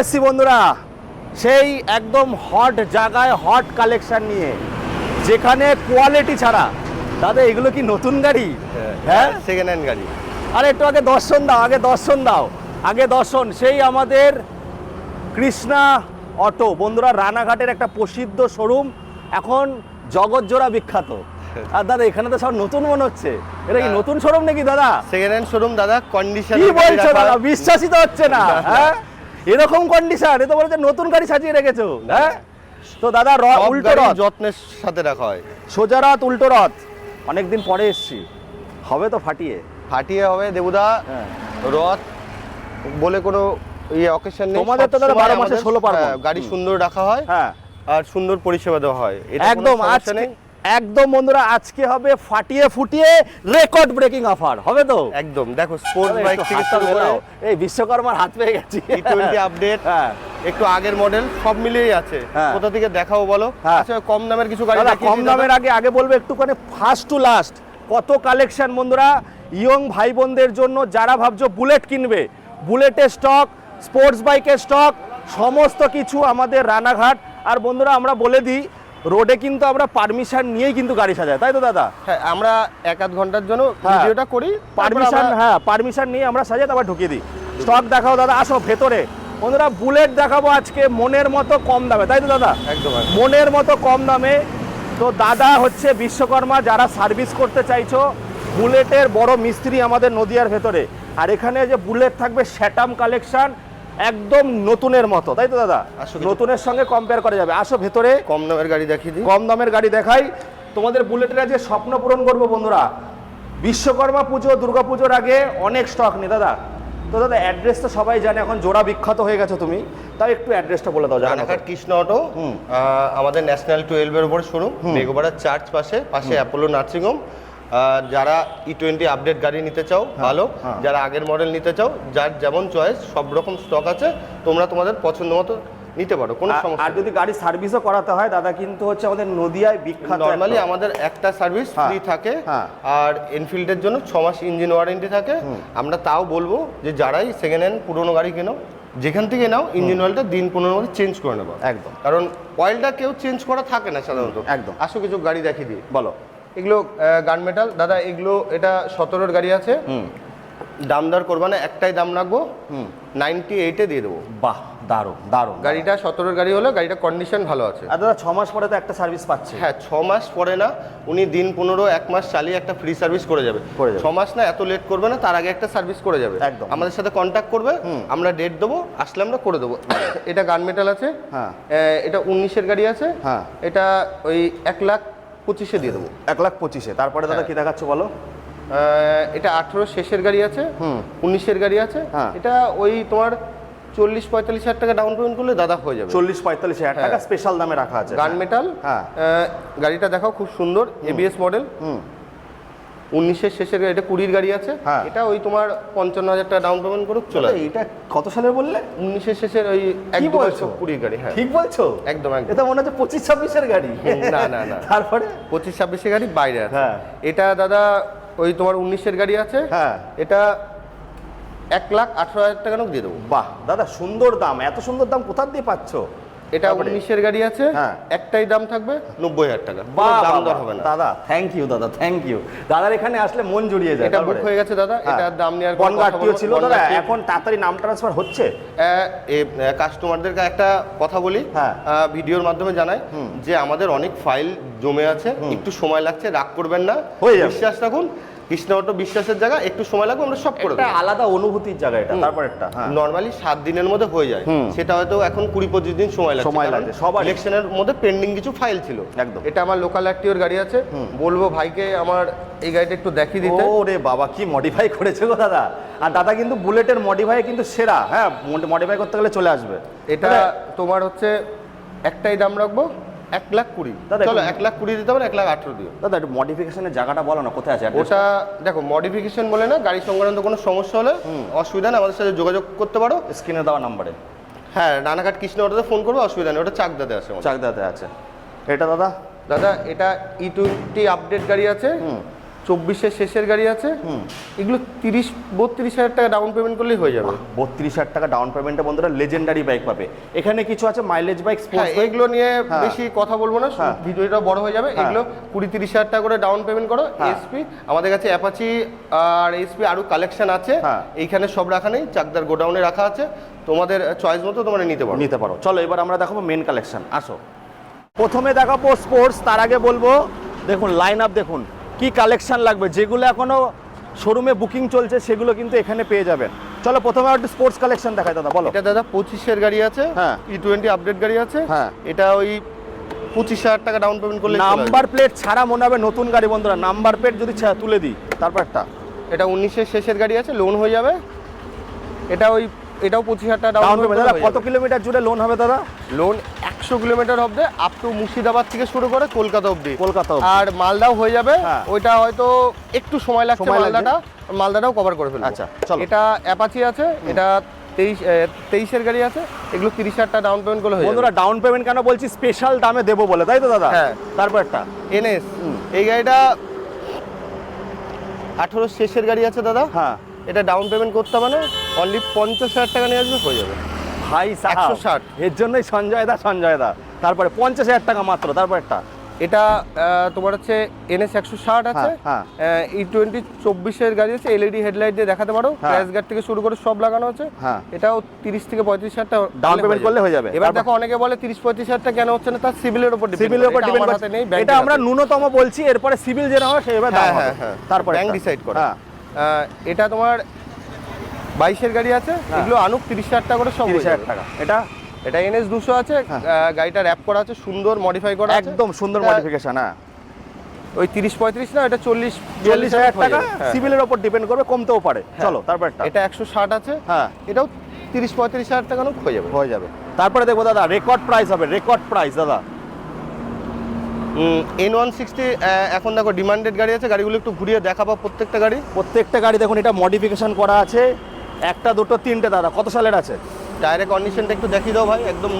এসছি বন্ধুরা, সেই একদম হট জায়গায় হট কালেকশন নিয়ে, যেখানে কোয়ালিটি ছাড়া। দাদা এগুলো কি নতুন গাড়ি? হ্যাঁ, সেকেন্ড হ্যান্ড গাড়ি। আরে একটু আগে দর্শন দাও, আগে দর্শন। সেই আমাদের কৃষ্ণা অটো বন্ধুরা, রানাঘাটের একটা প্রসিদ্ধ শোরুম, এখন জগৎজোড়া বিখ্যাত। আর দাদা এখানে তো সব নতুন মনে হচ্ছে, এটা কি নতুন শোরুম নাকি দাদা? সেকেন্ড হ্যান্ড শোরুম দাদা, কন্ডিশন কি বলছো দাদা, বিশ্বাসই তো হচ্ছে না। হ্যাঁ, এরকম কন্ডিশন, এ তো বলছে নতুন গাড়ি সাজিয়ে রেখেছো। হ্যাঁ, তো দাদা উল্টো রথ যত্নের সাথে রাখা হয়। সোজা রথ উল্টো রথ, অনেকদিন পরে এসছি, হবে তো ফাটিয়ে হবে দেবুদা। রথ বলে কোনো অকেশন নেই, তোমাদের তো দাদা 12 মাসে 16 পার্বণ। গাড়ি সুন্দর রাখা হয়, হ্যাঁ, আর সুন্দর পরিষেবা দেওয়া হয়। একদম একদম বন্ধুরা, আজকে হবে ফাটিয়ে ফুটিয়ে রেকর্ড ব্রেকিং অফার হবে তো একদম। দেখো স্পোর্টস বাইক থেকে শুরু করে এই বিশ্বকর্মার হাত পেয়ে গেছি, E20 আপডেট, একটু আগের মডেল সব মিলিয়েই আছে। কোথা থেকে দেখাও বলো? আচ্ছা, কম দামের কিছু গাড়ি দেখিয়ে কম দামের আগে বলবো একটুখানি ফার্স্ট টু লাস্ট কত কালেকশন বন্ধুরা, ইয়ং ভাই বোনদের জন্য যারা ভাবছো বুলেট কিনবে, বুলেটের স্টক, স্পোর্টস বাইকের স্টক, সমস্ত কিছু আমাদের রানাঘাট। আর বন্ধুরা আমরা বলে দিই, রোডে কিন্তু আমরা পারমিশন নিয়েই কিন্তু গাড়ি সাজাই, তাই তো দাদা? হ্যাঁ, আমরা 1-8 ঘন্টার জন্য ভিডিওটা করি, পারমিশন নিয়ে আমরা সাজাই, তারপর ঢুকিয়ে দিই। স্টক দেখাও দাদা, আসো ভেতরে। বন্ধুরা বুলেট দেখাবো আজকে মনের মতো কম দামে, তাই তো দাদা? একদম মনের মতো কম দামে। তো দাদা হচ্ছে বিশ্বকর্মা, যারা সার্ভিস করতে চাইছো, বুলেটের বড় মিস্ত্রি আমাদের নদিয়ার ভেতরে। আর এখানে যে বুলেট থাকবে শ্যাটাম কালেকশন, একদম নতুনের মতো, তাই তো দাদা? নতুনের সঙ্গে কম্পেয়ার করা যাবে। আসো ভেতরে, কম দামের গাড়ি দেখিয়ে দিই। কম দামের গাড়ি দেখাই তোমাদের। বুলেটের যে স্বপ্ন পূরণ করবো বন্ধুরা, বিশ্বকর্মা পুজো, দুর্গা পুজোর আগে অনেক স্টক নেই দাদা। তো দাদা অ্যাড্রেস তো সবাই জানে, এখন জোড়া বিখ্যাত হয়ে গেছে তুমি, তাই একটু অ্যাড্রেসটা বলে দাও। রানাঘাট কৃষ্ণ অটো, আমাদের ন্যাশনাল 12 এর উপরে শোরুম, মেঘোপাড়া চার্চ পাশে অ্যাপোলো নার্সিংহোম। যারা E20 আপডেট গাড়ি নিতে চাও ভালো, যারা আগের মডেল নিতে চাও, যার যেমন চয়েস সব রকম স্টক আছে, তোমরা তোমাদের পছন্দ মতো নিতে পারো, কোনো সমস্যা। আর যদি গাড়ি সার্ভিসও করাতে হয় দাদা, কিন্তু হচ্ছে আমাদের নদিয়ায় বিখ্যাত, নরমালি আমাদের একটা সার্ভিস ফ্রি থাকে, আর এনফিল্ডের জন্য 6 মাস ইঞ্জিন ওয়ারেন্টি থাকে। আমরা তাও বলবো যে যারাই সেকেন্ড হ্যান্ড পুরোনো গাড়ি কেনো, যেখান থেকে নাও, ইঞ্জিন অয়েলটা দিন 15 মধ্যে চেঞ্জ করে নেবো। একদম, কারণ অয়েলটা কেউ চেঞ্জ করা থাকে না সাধারণত। একদম। আসো কিছু গাড়ি দেখিয়ে দিই। বলো। এগুলো গান মেটাল দাদা, এগুলো এটা 17-এর গাড়ি আছে। দাম দর করবা না, একটাই দাম রাখবো, 98-এ দিয়ে দেবো। বাহ, দারুণ দারুণ। গাড়িটা 17-এর গাড়ি হলো, গাড়িটা কন্ডিশন ভালো আছে। আর দাদা 6 মাস পরে তো একটা সার্ভিস পাচ্ছে। হ্যাঁ, 6 মাস পরে না, উনি দিন 15 1 মাস চালিয়ে একটা ফ্রি সার্ভিস করে যাবে। 6 মাস না, এত লেট করবে না, তার আগে একটা সার্ভিস করে যাবে। একদম, আমাদের সাথে কন্ট্যাক্ট করবে, আমরা ডেট দেবো, আসলে আমরা করে দেবো। এটা গান মেটাল আছে, এটা 19-এর গাড়ি আছে, এটা ওই 1,25,000 দিয়ে দেবো। 1,25,000। তারপরে দাদা কি দেখাচ্ছ বলো? এটা 18 শেষের গাড়ি আছে, 19-এর গাড়ি আছে। এটা ওই তোমার 40-45,000 টাকা ডাউন পেমেন্ট করলে দাদা হয়ে যাবে। 40-45,000 টাকা স্পেশাল দামে রাখা আছে। গান মেটাল, গাড়িটা দেখাও, খুব সুন্দর, ABS মডেল, 19-এর শেষের গাড়ি। এটা 20-এর গাড়ি আছে, এটা ওই তোমার 55,000 টাকা ডাউন পেমেন্ট করে চলে। এটা কত সালের বললে? 19-এর শেষের ওই 20-এর গাড়ি। হ্যাঁ, ঠিক বলছো, একদম। এটা মনে হচ্ছে 25-26-এর গাড়ি। না, তারপরে 25-26-এর গাড়ি বাইরে আছে। এটা দাদা ওই তোমার 19-এর গাড়ি আছে, এটা 1,18,000 টাকা দিয়ে দেবো। বাহ দাদা, সুন্দর দাম। এত সুন্দর দাম কোথা দিয়ে পাচ্ছ? এটা 19-এর গাড়ি আছে, একটাই দাম থাকবে 90,000 টাকা। দাম দর হবে না দাদা। থ্যাংক ইউ দাদা, থ্যাংক ইউ। দাদার এখানে আসলে মন জুড়িয়ে যায়। এটা বুক হয়ে গেছে দাদা, এটার দাম নেওয়ার বনগাঁটিও ছিল দাদা, এখন তাড়াতাড়ি নাম ট্রান্সফার হচ্ছে। কাস্টমারদেরকে একটা কথা বলি, ভিডিওর মাধ্যমে জানাই যে আমাদের অনেক ফাইল জমে আছে, একটু সময় লাগছে, রাগ করবেন না, বিশ্বাস রাখুন। কৃষ্ণ অটো বিশ্বাসের জায়গা, একটু সময় লাগবে, আমরা সব করে দেব। আলাদা অনুভূতির জায়গা এটা। তারপর একটা নরমালি 7 দিনের মধ্যে হয়ে যায়, সেটা হয়তো এখন 20-25 দিন সময় লাগে। সব ইলেকশনের মধ্যে পেন্ডিং কিছু ফাইল ছিল। একদম। এটা আমার লোকাল অ্যাক্টিওর গাড়ি আছে, বলবো ভাইকে আমার এই গাড়িটা একটু দেখিয়ে দিতে। ওরে বাবা, কি মডিফাই করেছে গো দাদা। আর দাদা কিন্তু বুলেটের মডিফাই কিন্তু সেরা। হ্যাঁ, মডিফাই করতে গেলে চলে আসবে। এটা তোমার হচ্ছে একটাই দাম রাখবো, 1,20,000। চলো 1,20,000 দিতে পারে, 1,18,000 দিও। দাদা একটু মডিফিকেশনের জায়গাটা বলো না, কোথায় আছে? ওটা দেখো, মডিফিকেশন বলে না, গাড়ি সংক্রান্ত কোনো সমস্যা হলে অসুবিধা নেই, আমাদের সাথে যোগাযোগ করতে পারো স্ক্রিনে দেওয়া নাম্বারে। হ্যাঁ, রানাঘাট কৃষ্ণ অটোতে ফোন করবে, অসুবিধা নেই। ওটা চাকদাতে আছে, চাকদাতে আছে। এটা দাদা এটা E20 আপডেট গাড়ি আছে, 24-এর শেষের গাড়ি আছে, এগুলো 30-32 হাজার টাকা ডাউন পেমেন্ট করলেই হয়ে যাবে। 32,000 টাকা ডাউন পেমেন্টে বন্ধুরা লেজেন্ডারি বাইক পাবে। এখানে কিছু আছে মাইলেজ বাইক, হ্যাঁ, স্পোর্টস বাইক। এগুলো নিয়ে বেশি কথা বলবো না, ভিডিওটা বড় হয়ে যাবে। এগুলো 20-30 হাজার টাকা করে ডাউন পেমেন্ট করো। এসপি আমাদের কাছে অ্যাপাচি আর এসপি আরো কালেকশন আছে, এইখানে সব রাখা নেই, চাকদার গোডাউনে রাখা আছে, তোমাদের চয়েস মতো তোমরা নিতে পারো। চলো এবার আমরা দেখাবো মেন কালেকশন, আসো। প্রথমে দেখাবো স্পোর্টস, তার আগে বলবো দেখুন লাইন আপ দেখুন কি কালেকশন লাগবে, যেগুলো এখনো শোরুমে বুকিং চলছে সেগুলো কিন্তু এখানে পেয়ে যাবেন। চলো প্রথমে একটু স্পোর্টস কালেকশন দেখাই দাদা, বলো। এটা দাদা 25-এর গাড়ি আছে, E20 আপডেট গাড়ি আছে, এটা ওই 25,000 টাকা ডাউন পেমেন্ট করলে নাম্বার প্লেট ছাড়া মনে হবে নতুন গাড়ি বন্ধুরা, নাম্বার প্লেট যদি তুলে দিই তারপর একটা। এটা 19-এর শেষের গাড়ি আছে, লোন হয়ে যাবে। এটাও 25,000 টাকা ডাউন পেমেন্ট। দাদা কত কিলোমিটার জুড়ে লোন হবে দাদা? লোন 100 কিলোমিটার অবধি, আপ টু মুর্শিদাবাদ থেকে শুরু করে কলকাতা অবধি। কলকাতা আর মালদাও হয়ে যাবে, ওইটা হয়তো একটু সময় লাগছে, মালদাটাও কভার করে ফেলবো। আচ্ছা চলো। এটা অ্যাপাচি আছে, এটা 23-এর গাড়ি আছে, এগুলো 30,000 টাকা ডাউন পেমেন্ট করলে হয়ে যাবে। বন্ধুরা ডাউন পেমেন্ট কেন বলছি, স্পেশাল দামে দেবো বলে, তাই তো দাদা? হ্যাঁ। তারপর একটা এনএস, এই গাড়িটা 18 শেষের গাড়ি আছে দাদা। হ্যাঁ, এটা ডাউন পেমেন্ট করতে হবে না, অনলি 50,000 টাকা নিয়ে আসবে, হয়ে যাবে। ভাই 160, এর জন্যই সঞ্জয় দা। তারপরে 50,000 টাকা মাত্র। তারপর একটা এটা তোমার হচ্ছে এনএস 160 আছে, E20 24-এর গাড়ি আছে, এলইডি হেডলাইট দিয়ে দেখাতে পারো, ক্র্যাশ গার্ড থেকে শুরু করে সব লাগানো আছে। এটাও 30 থেকে 35,000 টাকা ডাউন পেমেন্ট করলে হয়ে যাবে। এবার দেখো অনেকে বলে 30-35,000 টাকা কেন হচ্ছে না, তার সিভিলের উপর ডিপেন্ড করে। এটা আমরা ন্যূনতম বলছি, এরপরে সিভিল যেটা হয় সেভাবে দাম হবে। তারপর ব্যাংক ডিসাইড করে। এটা তোমার 22-এর গাড়ি আছে, এগুলো আনুক 30,000 টাকা করে, সব 30,000 টাকা। এটা এনএস 200 আছে, গাড়িটা র‍্যাপ করা আছে, সুন্দর মডিফাই করা আছে, একদম সুন্দর মডিফিকেশন। হ্যাঁ, ওই 30-35 না, এটা 40-40,000 টাকা, সিভিলের উপর ডিপেন্ড করবে, কমতেও পারে। চলো তারপর একটা এটা 160 আছে, এটাও 30-35,000 টাকা নোট হয়ে যাবে। তারপরে দেখবো দাদা রেকর্ড প্রাইস হবে, রেকর্ড প্রাইস দাদা। N160 এখন দেখো ডিমান্ডেড গাড়ি আছে, গাড়িগুলো একটু ঘুরিয়ে দেখাবো। প্রত্যেকটা গাড়ি দেখুন এটা মডিফিকেশন করা আছে, একটা দুটো তিনটে। দাদা কত সালের আছে? টায়ারের কন্ডিশনটা একটু দেখিয়ে দাও ভাই, একদম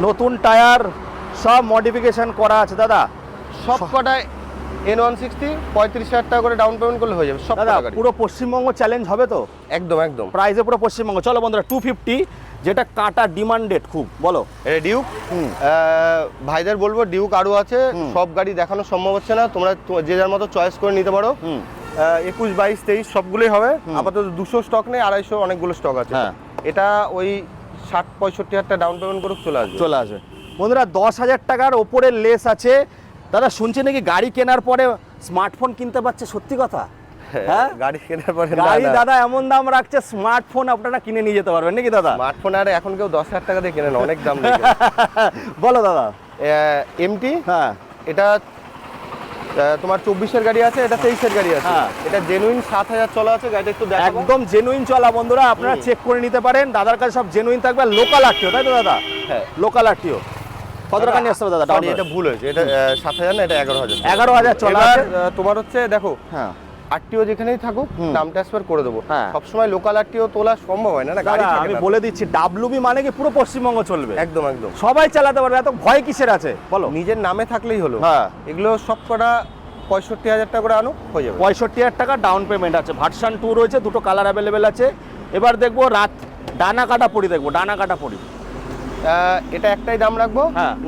নতুন টায়ার, সব মডিফিকেশন করা আছে দাদা। সব কটায় N160 35,000 টাকা করে ডাউন পেমেন্ট করলে হয়ে যাবে সব দাদা। গাড়ি পুরো পশ্চিমবঙ্গ চ্যালেঞ্জ হবে তো? একদম প্রাইসে পুরো পশ্চিমবঙ্গ। চলো বন্ধুরা 250, যেটা কাটা ডিমান্ডেড খুব, বলো। এটা ডিউক, ভাইদের বলবো ডিউক আরও আছে, সব গাড়ি দেখানো সম্ভব হচ্ছে না, তোমরা যে যার মতো চয়েস করে নিতে পারো। 21, 22, 23 সবগুলোই হবে। আপাতত 200 স্টক নেই, 250 অনেকগুলো স্টক আছে। এটা ওই 60-65 হাজার টাকা ডাউন পেমেন্ট করে চলে আসবে। বন্ধুরা 10,000 টাকার ওপরে লেস আছে। দাদা শুনছি নাকি গাড়ি কেনার পরে স্মার্টফোন কিনতে পারছে, সত্যি কথা? হ্যাঁ, গাড়ি কেনার পরে দাদা এমন দাম রাখছে, স্মার্টফোন আপনারা কিনে নিয়ে যেতে পারবেন নাকি দাদা? স্মার্টফোন আর এখন কেউ 10,000 টাকা দিয়ে কেনে না, অনেক দাম। বলো দাদা। এমটি, এটা তোমার 24-এর গাড়ি আছে, এটা 23-এর গাড়ি আছে, এটা জেনুইন 7,000 চলা আছে, গাড়িটা একটু দেখো। একদম জেনুইন চলা বন্ধুরা, আপনারা চেক করে নিতে পারেন, দাদার কাছে সব জেনুইন থাকবে। লোকাল আরটিও, তাই তো দাদা? হ্যাঁ, লোকাল আরটিও। কত টাকা নিয়ে আসতে হবে দাদা? এটা ভুল হয়েছে, এটা 7,000 না, এটা 11,000। 11,000 চলা আছে। তোমার হচ্ছে দেখো, আরটিও যেখানেই থাকুক দাম ট্রান্সফার করে দেবো। সবসময় লোকাল আরটিও তোলা সম্ভব হয় না, গাড়ি আমি বলে দিচ্ছি, ডাব্লুবি মানে কি পুরো পশ্চিমবঙ্গ চলবে। একদম সবাই চালাতে পারবে, এত ভয় কিসের আছে বলো? নিজের নামে থাকলেই হলো। এগুলো সব কটা 65,000 টাকা করে আনো, হয়ে যাবে। 65,000 টাকা ডাউন পেমেন্ট আছে। ভার্সন 2 রয়েছে, দুটো কালার অ্যাভেলেবেল আছে। এবার দেখবো ডানা কাটা পড়ি, ডানা কাটা পড়ি। এটা একটাই দাম রাখবো,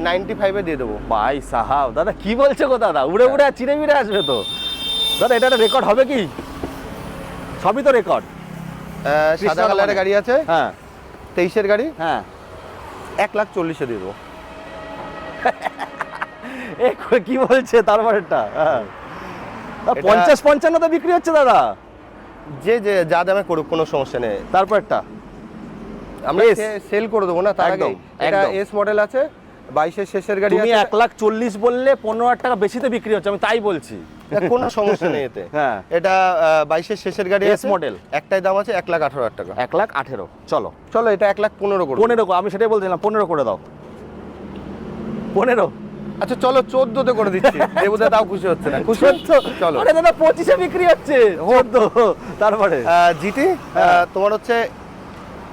95-এ দিয়ে দেবো। ভাই সাহাব, দাদা কি বলছে গো দাদা? উড়ে চিড়ে মিড়ে আসবে তো দাদা? এটা রেকর্ড হবে কি? সবই তো রেকর্ড। সাদা কালারের গাড়ি আছে, 23-এর গাড়ি, 1,40,000-এ দিয়ে দেবো। কি বলছে? তারপর এটা 50-55 বিক্রি হচ্ছে দাদা। যে যা দামে করুক, কোনো সমস্যা নেই। তারপর একটা আমরা সেল করে দেবো না, তার আগে। এটা এস মডেল আছে, 22-এর শেষের গাড়ি আছে। তুমি 1,40,000 বললে 15,000 টাকা বেশিতে বিক্রি হচ্ছে, আমি তাই বলছি। কোনো সমস্যা নেই এতে। এটা 22-এর শেষের গাড়ি, এস মডেল, একটাই দাম আছে 1,18,000 টাকা। 1,18,000। চলো এটা 1,15,000 করে। 15, আমি সেটাই বলছিলাম, 15 করে দাও। 15, আচ্ছা চলো 14-তে করে দিচ্ছি। দেবুদা তাও খুশি হচ্ছে না। খুশি তো? চলো। আরে দাদা 25-এ বিক্রি হচ্ছে। 14। তারপরে জিটি, তোমার হচ্ছে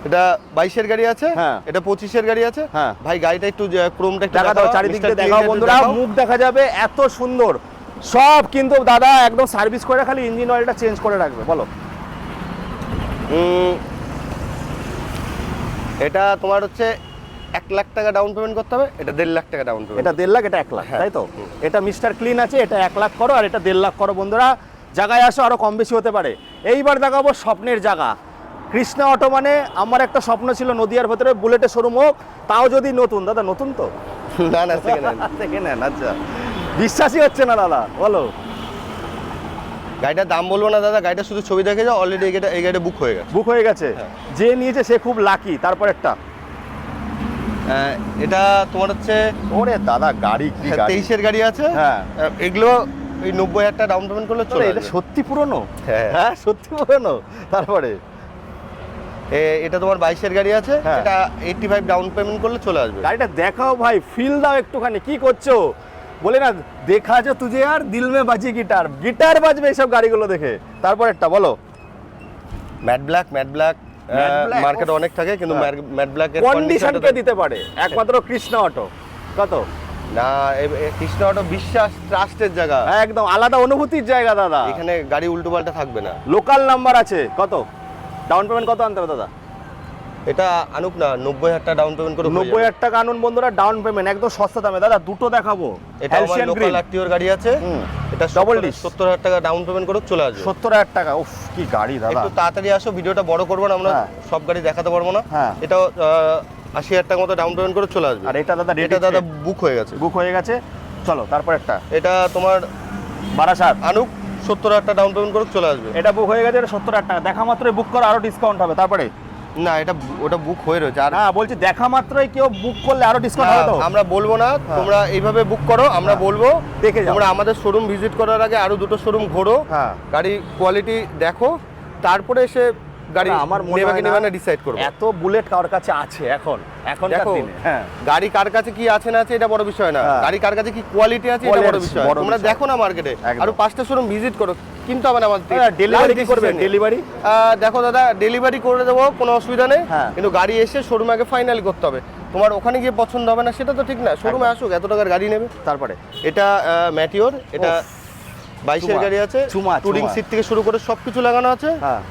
এটা 22-এর গাড়ি আছে, এটা 25-এর গাড়ি আছে। ভাই গাড়িটা একটু ক্রোমটা একটু দেখা দাও, চারিদিক দিয়ে দেখাও বন্ধুরা, মুখ দেখা যাবে, এত সুন্দর। সব কিন্তু দাদা একদম সার্ভিস করে, খালি ইঞ্জিন অয়েলটা চেঞ্জ করে রাখবে। বলো এটা তোমার হচ্ছে 1 লাখ টাকা ডাউন পেমেন্ট করতে হবে, এটা 1.5 লাখ টাকা ডাউন পেমেন্ট। এটা 1.5 লাখ, এটা 1 লাখ, তাই তো? এটা মিস্টার ক্লিন আছে, এটা 1 লাখ করো, আর এটা 1.5 লাখ করো। বন্ধুরা জায়গায় আসো, আরো কম বেশি হতে পারে। এইবার দেখাবো স্বপ্নের জায়গা, কৃষ্ণা অটো। মানে আমার একটা স্বপ্ন ছিল নদিয়ার ভেতরে বুলেটের শোরুম হোক, তাও যদি নতুন। দাদা নতুন তো? না না, সেকেন্ড হ্যান্ড। সেকেন্ড হ্যান্ড, আচ্ছা। বিশ্বাসই হচ্ছে না দাদা, বলো। গাড়িটার দাম বলবো না দাদা, গাড়িটা শুধু ছবি দেখে যাও, অলরেডি এই গাড়িটা বুক হয়ে গেছে। বুক হয়ে গেছে? যে নিয়েছে সে খুব লাকি। তারপর একটা এটা তোমার হচ্ছে ওরে দাদা গাড়ি কি গাড়ি! 23-এর গাড়ি আছে। হ্যাঁ, এগুলো এই 90,000 টাকা ডাউন পেমেন্ট করলে চলে এটা আসবে। সত্যি পুরনো? হ্যাঁ। হ্যাঁ সত্যি পুরনো। তারপরে এটা তোমার 22-এর গাড়ি আছে, হ্যাঁ। এটা 85 ডাউন পেমেন্ট করলে চলে আসবে। গাড়িটা দেখাও ভাই, ফিল দাও একটুখানি। কি করছো? বলে না দেখা যা তুঝে আর দিল মে বাজি গিটার, গিটার বাজবে এইসব গাড়িগুলো দেখে। তারপর একটা বলো। Matte black black? মার্কেটে অনেক থাকে, কিন্তু হ্যাঁ। ম্যাট ব্ল্যাক এর কন্ডিশন কে দিতে পারে একমাত্র কৃষ্ণা অটো। কত? না, কৃষ্ণ অটো বিশ্বাস ট্রাস্টের জায়গা, একদম আলাদা অনুভূতির জায়গা দাদা। এখানে গাড়ি উল্টো পাল্টা থাকবে না। লোকাল নাম্বার আছে। কত ডাউন পেমেন্ট কত আনতে হবে দাদা? এটা আনুক না 90,000 টাকা ডাউন পেমেন্ট করে 90,000 টাকা আনুন বন্ধুরা, ডাউন পেমেন্ট একদম সস্তা দামে। দাদা দুটো দেখাবো। এটা আমার লোকাল আরটিওর গাড়ি আছে, এটা ডবল ডবল ডিস 70,000 টাকা ডাউন পেমেন্ট করে চলে আসবে। 70,000 টাকা? উফ কি গাড়ি দাদা! একটু তাড়াতাড়ি আসো, ভিডিওটা বড় করবো না, আমরা হ্যাঁ। সব গাড়ি দেখাতে পারবো না। হ্যাঁ। এটাও 80,000 টাকা মতো ডাউন পেমেন্ট করে চলে আসবে। আর এটা দাদা এটা দাদা বুক হয়ে গেছে। বুক হয়ে গেছে। চলো তারপর একটা এটা তোমার বারাসাত আনুক 70,000 টাকা ডাউন পেমেন্ট করে চলে আসবে। এটা বুক হয়ে গেছে, এটা 70,000 টাকা। দেখা মাত্রই বুক করো, আরো ডিসকাউন্ট হবে। তারপরে না, ওটা বুক হয়ে রয়েছে। আর না বলছি দেখা মাত্রই কেউ বুক করলে আরো ডিসকাউন্ট হবে তো? আমরা বলবো না, তোমরা এইভাবে বুক করো, আমরা বলবো দেখে যাও। তোমরা আমাদের শোরুম ভিজিট করার আগে আরো দুটো শোরুম ঘোরো, হ্যাঁ। গাড়ি কোয়ালিটি দেখো, তারপরে এসে গাড়ি আমার মনে নেবে হয় কি নেবে না ডিসাইড করবে। এত বুলেট কার কাছে আছে এখনকার দেখো, দিনে। হ্যাঁ, গাড়ি কার কাছে কি আছে না আছে এটা বড় বিষয় না, হ্যাঁ। গাড়ি কার কাছে কি কোয়ালিটি আছে এটা বড় বিষয়। বড় তোমরা বিষয়। দেখো না মার্কেটে একদম। আরো 5টা শোরুম ভিজিট করো, কিন্তু হবে না আমাদের থেকে। ডেলিভারি কি Last করবে? decision এ। ডেলিভারি দেখো দাদা, ডেলিভারি করে দেবো, কোনো অসুবিধা নেই, হ্যাঁ। কিন্তু গাড়ি এসে শোরুমে আগে ফাইনাল করতে হবে। তোমার ওখানে গিয়ে পছন্দ হবে না সেটা তো ঠিক না, শোরুমে আসুক, এত টাকার গাড়ি নেবে। তারপরে এটা ম্যাটিওর, এটা উফ, 22-এর চুমা, গাড়ি আছে, চুমা, টুরিং চুমা। সিট থেকে শুরু করে সবকিছু লাগানো আছে, হ্যাঁ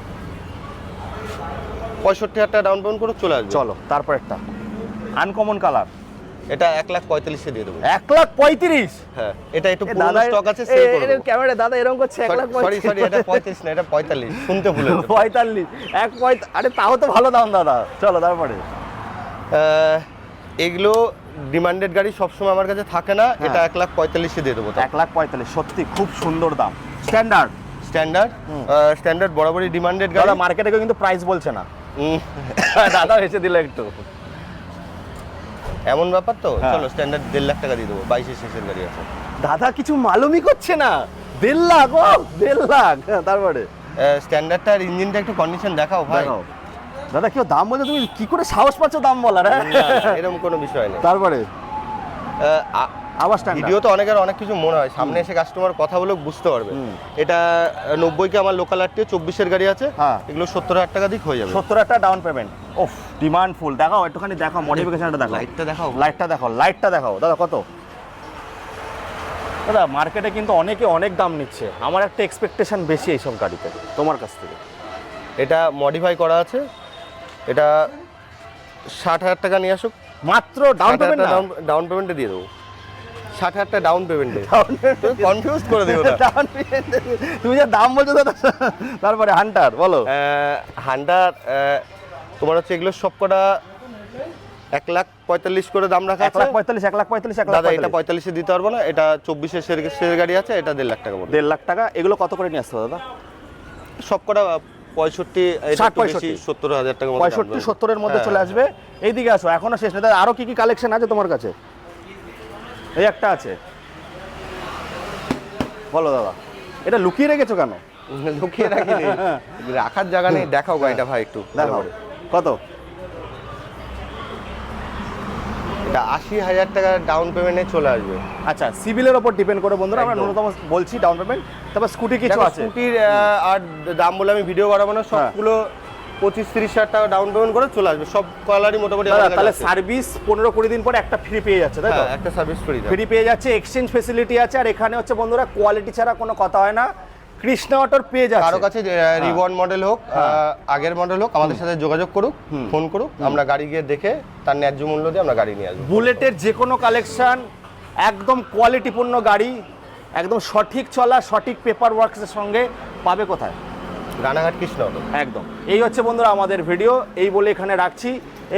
65,000 টাকা ডাউন পেমেন্ট করে চলে আসবে। চলো তারপর একটা আনকমন কালার, এটা 1,45,000 দিয়ে দেবো। 1,35,000? হ্যাঁ, এটা একটু পুরনো স্টক আছে, সেল করে দেবো। ক্যামেরা দাদা এরকম করছে। সরি, এটা 35 না, এটা 45, শুনতে ভুলে গেছি। 45 আরে তাও তো ভালো দাম দাদা। চলো তারপরে এগুলো ডিমান্ডেড গাড়ি সবসময় আমার কাছে থাকে না, হ্যাঁ। এটা 1,45,000 দিয়ে দেবো। 1,45,000 সত্যি খুব সুন্দর দাম। স্ট্যান্ডার্ড স্ট্যান্ডার্ড বরাবরই ডিমান্ডেড গাড়ি। দাদা মার্কেটে কেউ কিন্তু প্রাইস বলছে না। দাদা এসে দিলে একটু এমন ব্যাপার তো। হ্যাঁ। চলো স্ট্যান্ডার্ড 1.5 লাখ টাকা দিয়ে দেবো, 22-এর শেষের গাড়ি আছে। দাদা কিছু মালুমই করছে না। 1.5 লাখ? ও 1.5 লাখ। তারপরে স্ট্যান্ডার্ডটার ইঞ্জিনটা একটু কন্ডিশন দেখাও ভাই। দেখাও। দাদা কেউ দাম বলছে, তুমি কি করে সাহস পাচ্ছ দাম বলার? না, এরকম কোনো বিষয় নেই। তারপরে আবার স্ট্যান্ডার্ড। ভিডিও তো অনেকের অনেক কিছু মনে হয়, সামনে এসে কাস্টমার কথা বলে বুঝতে পারবে। এটা 90-কে আমার লোকাল আরটিও 24-এর গাড়ি আছে, হ্যাঁ। এগুলো 70,000 টাকা দিক হয়ে যাবে। 70,000 টাকা ডাউন পেমেন্ট। ওফ ডিমান্ড ফুল। দেখাও একটুখানি, দেখাও মডিফিকেশনটা দেখাও। লাইটটা দেখাও। লাইটটা দেখাও দাদা। কত দাদা? মার্কেটে কিন্তু অনেকে অনেক দাম নিচ্ছে, আমার একটা এক্সপেকটেশন বেশি এইসব গাড়িতে তোমার কাছ থেকে। এটা মডিফাই করা আছে, এটা 60,000 টাকা নিয়ে আসুক, মাত্র ডাউন পেমেন্ট? ডাউন পেমেন্টে দিয়ে দেবো। 60,000 টাকা ডাউন পেমেন্টে, কনফিউজ করে দিও না। তুমি যা দাম বলছো দাদা। তারপরে হান্টার বলো। হান্টার তোমার হচ্ছে এগুলো সবকটা 1,45,000 করে দাম রাখা আছে। 1,45,000 দাদা এটা 45-এ দিতে পারবো না, এটা 24-এর শেষের গাড়ি আছে, এটা 1.5 লাখ টাকা পড়বে। 1.5 লাখ টাকা। এগুলো কত করে নিয়ে আসছো দাদা? সবকটা 65, 70,000 টাকা 65-70-এর মধ্যে চলে আসবে। এইদিকে আসো, এখনো শেষ নেই দাদা, আরো কি কি কালেকশন আছে তোমার কাছে? এই একটা আছে, বলো দাদা। এটা লুকিয়ে রেখেছো কেন? লুকিয়ে রাখিনি, রাখার জায়গা নেই। দেখাও গাড়িটা ভাই একটু। দেখাও। কত? এটা 80,000 টাকা ডাউন পেমেন্টে চলে আসবে। আচ্ছা, সিভিলের উপর ডিপেন্ড করে বন্ধুরা আমরা একদম। ন্যূনতম বলছি ডাউন পেমেন্ট। তারপর স্কুটি কিছু আছে? স্কুটির আর দাম বলে আমি ভিডিও বানাবো না, সবগুলো 25-30 হাজার টাকা ডাউন পেমেন্ট করে চলে আসবে, সব কালারই মোটামুটি দাদা আমাদের কাছে তাহলে আছে। সার্ভিস 15-20 দিন পরে একটা ফ্রি পেয়ে যাচ্ছে তাই তো? হ্যাঁ, একটা সার্ভিস ফ্রি ফ্রি পেয়ে যাচ্ছে, এক্সচেঞ্জ ফেসিলিটি আছে, আর এখানে হচ্ছে বন্ধুরা কোয়ালিটি ছাড়া কোনো কথা হয় না। কৃষ্ণা অটোর পেয়ে যাচ্ছে। কারো কাছে রিবন মডেল হোক, আগের মডেল হোক, আমাদের সাথে যোগাযোগ করুক, ফোন করুক, আমরা গাড়ি গিয়ে দেখে তার ন্যায্য মূল্য দিয়ে আমরা গাড়ি নিয়ে আসবো। বুলেটের যে কোনো কালেকশন, একদম কোয়ালিটিপূর্ণ গাড়ি, একদম সঠিক চলা, সঠিক পেপার ওয়ার্কসের সঙ্গে পাবে কোথায়? রানাঘাট কৃষ্ণ অটো। একদম। এই হচ্ছে বন্ধুরা আমাদের ভিডিও, এই বলে এখানে রাখছি।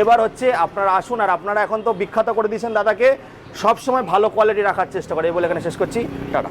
এবার হচ্ছে আপনারা আসুন, আর আপনারা এখন তো বিখ্যাত করে দিয়েছেন দাদাকে, সবসময় ভালো কোয়ালিটি রাখার চেষ্টা করে, এই বলে এখানে শেষ করছি, টাটা।